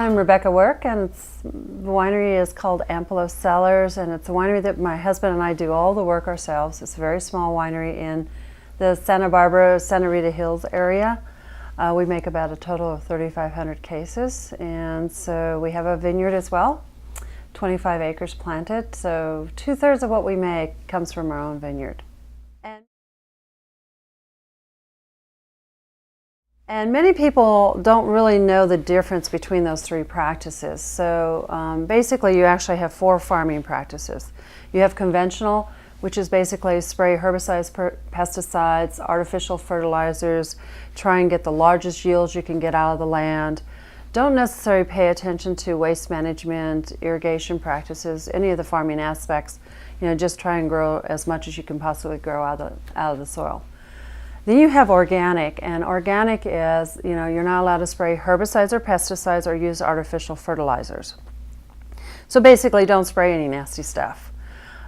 I'm Rebecca Work, and the winery is called Ampelos Cellars, and it's a winery that my husband and I do all the work ourselves. It's a very small winery in the Santa Barbara, Santa Rita Hills area. We make about a total of 3,500 cases, and so we have a vineyard as well, 25 acres planted, so 2/3 of what we make comes from our own vineyard. And many people don't really know the difference between those three practices. So basically you actually have 4 farming practices. You have conventional, which is basically spray herbicides, pesticides, artificial fertilizers, try and get the largest yields you can get out of the land. Don't necessarily pay attention to waste management, irrigation practices, any of the farming aspects. Just try and grow as much as you can possibly grow out of the soil. Then you have organic, and organic is, you're not allowed to spray herbicides or pesticides or use artificial fertilizers. So basically don't spray any nasty stuff.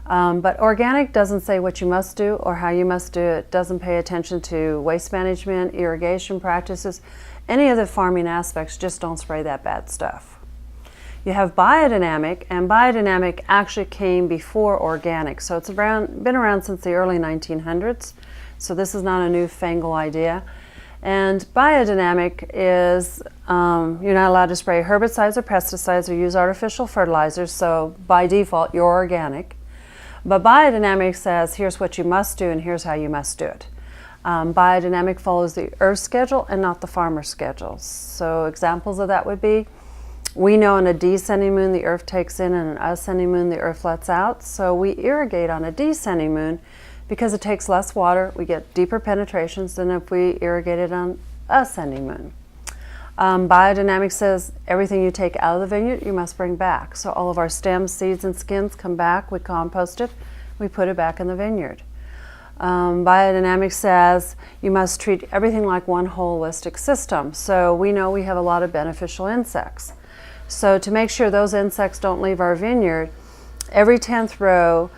But organic doesn't say what you must do or how you must do it, doesn't pay attention to waste management, irrigation practices, any of the farming aspects. Just don't spray that bad stuff. You have biodynamic, and biodynamic actually came before organic, so it's been around since the early 1900s. So this is not a newfangled idea. And biodynamic is, you're not allowed to spray herbicides or pesticides or use artificial fertilizers, so by default you're organic. But biodynamic says here's what you must do and here's how you must do it. Biodynamic follows the earth schedule and not the farmer schedule. So examples of that would be, we know on a descending moon the earth takes in, and an ascending moon the earth lets out. So we irrigate on a descending moon because it takes less water. We get deeper penetrations than if we irrigated on ascending moon. Biodynamic says everything you take out of the vineyard you must bring back. So all of our stems, seeds, and skins come back, we compost it, we put it back in the vineyard. Biodynamic says you must treat everything like one holistic system. So we know we have a lot of beneficial insects. So to make sure those insects don't leave our vineyard, every 10th row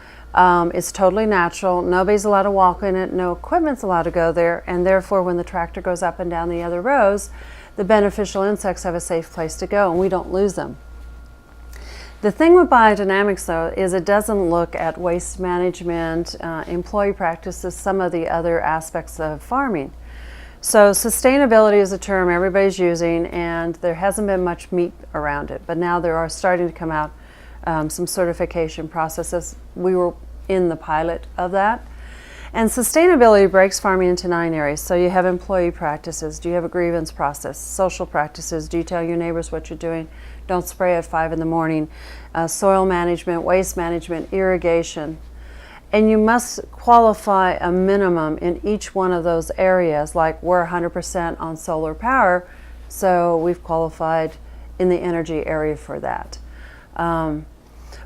is totally natural. Nobody's allowed to walk in it, no equipment's allowed to go there, and therefore when the tractor goes up and down the other rows, the beneficial insects have a safe place to go and we don't lose them. The thing with biodynamics though is it doesn't look at waste management, employee practices, some of the other aspects of farming. So sustainability is a term everybody's using, and there hasn't been much meat around it, but now there are starting to come out some certification processes. We were in the pilot of that. And sustainability breaks farming into 9 areas. So you have employee practices. Do you have a grievance process? Social practices. Do you tell your neighbors what you're doing? Don't spray at 5 in the morning. Soil management, waste management, irrigation. And you must qualify a minimum in each one of those areas, like we're 100% on solar power, so we've qualified in the energy area for that.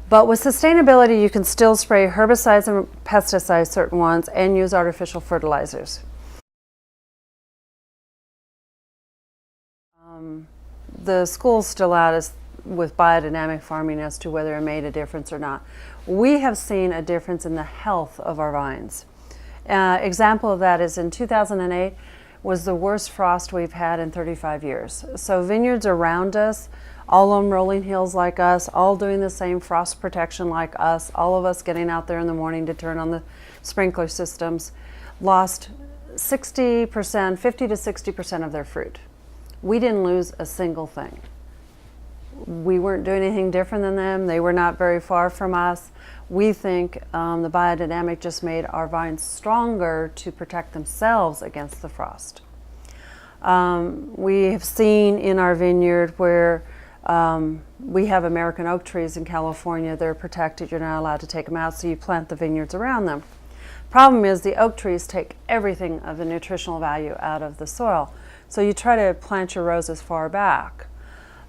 But with sustainability, you can still spray herbicides and pesticides, certain ones, and use artificial fertilizers. The school's still out with biodynamic farming as to whether it made a difference or not. We have seen a difference in the health of our vines. Example of that is in 2008 was the worst frost we've had in 35 years. So vineyards around us, all on rolling hills like us, all doing the same frost protection like us, all of us getting out there in the morning to turn on the sprinkler systems, lost 60%, 50 to 60% of their fruit. We didn't lose a single thing. We weren't doing anything different than them. They were not very far from us. We think the biodynamic just made our vines stronger to protect themselves against the frost. We have seen in our vineyard where we have American oak trees in California. They're protected. You're not allowed to take them out, so you plant the vineyards around them. Problem is the oak trees take everything of the nutritional value out of the soil. So you try to plant your roses far back.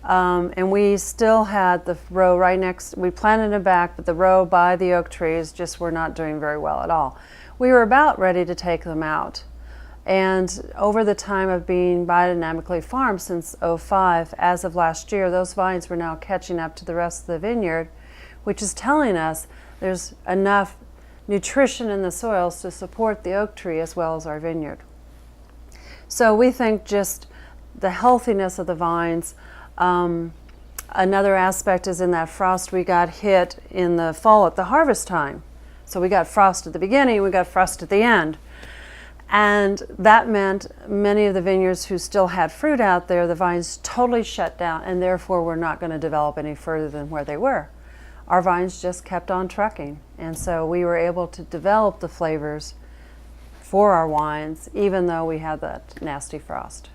And we still had the row right next, we planted it back, but the row by the oak trees just were not doing very well at all. We were about ready to take them out. And over the time of being biodynamically farmed since '05, as of last year, those vines were now catching up to the rest of the vineyard, which is telling us there's enough nutrition in the soils to support the oak tree as well as our vineyard. So we think just the healthiness of the vines, Another aspect is in that frost we got hit in the fall at the harvest time. So we got frost at the beginning, we got frost at the end. And that meant many of the vineyards who still had fruit out there, the vines totally shut down, and therefore were not going to develop any further than where they were. Our vines just kept on trucking. And so we were able to develop the flavors for our wines, even though we had that nasty frost.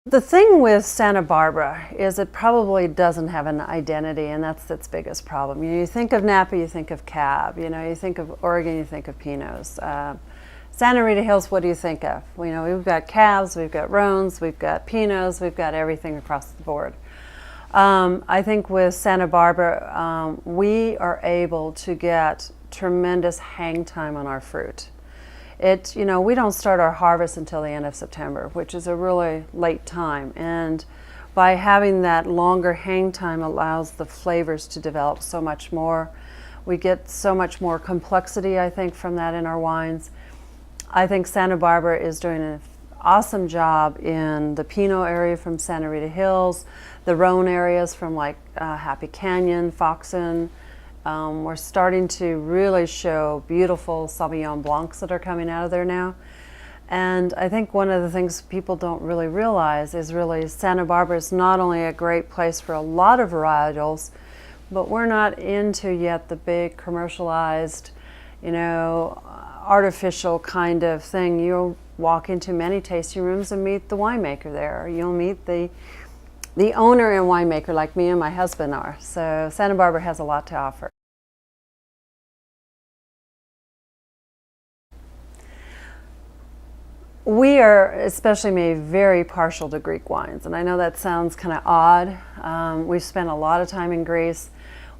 The thing with Santa Barbara is it probably doesn't have an identity, and that's its biggest problem. You think of Napa, you think of Cab. You think of Oregon, you think of Pinots. Santa Rita Hills, what do you think of? We've got Cabs, we've got Rhones, we've got Pinots, we've got everything across the board. I think with Santa Barbara, we are able to get tremendous hang time on our fruit. We don't start our harvest until the end of September, which is a really late time. And by having that longer hang time allows the flavors to develop so much more. We get so much more complexity, I think, from that in our wines. I think Santa Barbara is doing an awesome job in the Pinot area from Santa Rita Hills, the Rhone areas from like Happy Canyon, Foxen. We're starting to really show beautiful Sauvignon Blancs that are coming out of there now. And I think one of the things people don't really realize is really Santa Barbara is not only a great place for a lot of varietals, but we're not into yet the big commercialized, artificial kind of thing. You'll walk into many tasting rooms and meet the winemaker there. You'll meet the owner and winemaker like me and my husband are. So Santa Barbara has a lot to offer. We are, especially me, very partial to Greek wines, and I know that sounds kind of odd. We've spent a lot of time in Greece.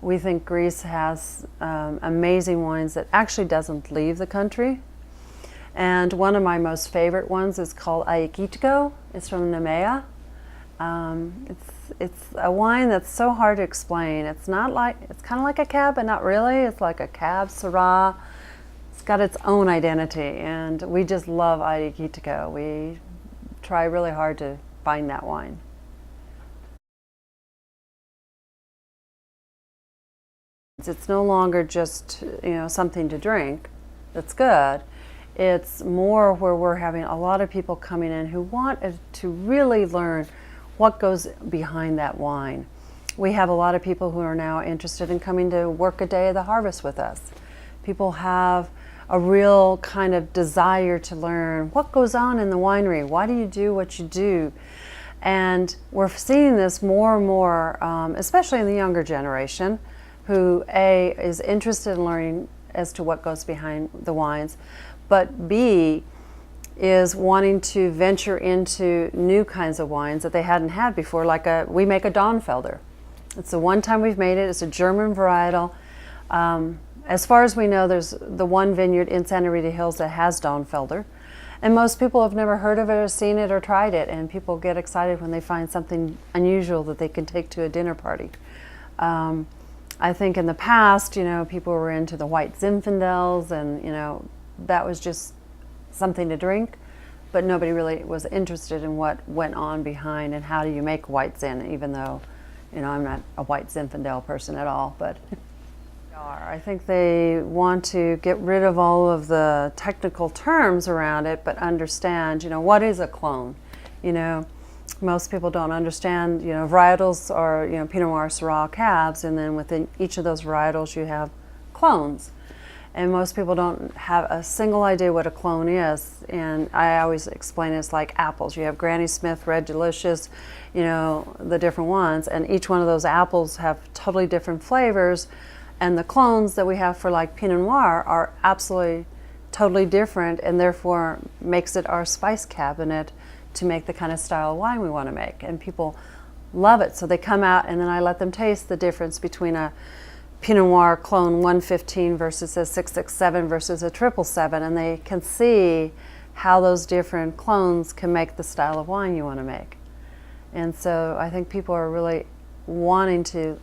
We think Greece has amazing wines that actually doesn't leave the country. And one of my most favorite ones is called Aikitiko. It's from Nemea. It's a wine that's so hard to explain. It's kind of like a Cab, but not really. It's like a Cab Syrah. It's got its own identity, and we just love Aikitiko. We try really hard to find that wine. It's no longer just something to drink that's good. It's more where we're having a lot of people coming in who want to really learn what goes behind that wine. We have a lot of people who are now interested in coming to work a day of the harvest with us. People have a real kind of desire to learn what goes on in the winery. Why do you do what you do? And we're seeing this more and more, especially in the younger generation, who A, is interested in learning as to what goes behind the wines, but B, is wanting to venture into new kinds of wines that they hadn't had before, like we make a Dornfelder. It's the one time we've made it. It's a German varietal. As far as we know, there's the one vineyard in Santa Rita Hills that has Dornfelder, and most people have never heard of it or seen it or tried it, and people get excited when they find something unusual that they can take to a dinner party. I think in the past, people were into the white Zinfandels, and that was just something to drink, but nobody really was interested in what went on behind and how do you make white Zin, even though I'm not a white Zinfandel person at all, but I think they want to get rid of all of the technical terms around it, but understand, what is a clone? Most people don't understand, varietals are, Pinot Noir, Syrah, Cabs, and then within each of those varietals you have clones. And most people don't have a single idea what a clone is. And I always explain it's like apples. You have Granny Smith, Red Delicious, the different ones. And each one of those apples have totally different flavors. And the clones that we have for like Pinot Noir are absolutely totally different, and therefore makes it our spice cabinet to make the kind of style of wine we want to make. And people love it. So they come out, and then I let them taste the difference between a Pinot Noir clone 115 versus a 667 versus a 777, and they can see how those different clones can make the style of wine you want to make. And so I think people are really wanting to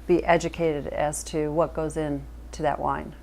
be educated as to what goes into that wine.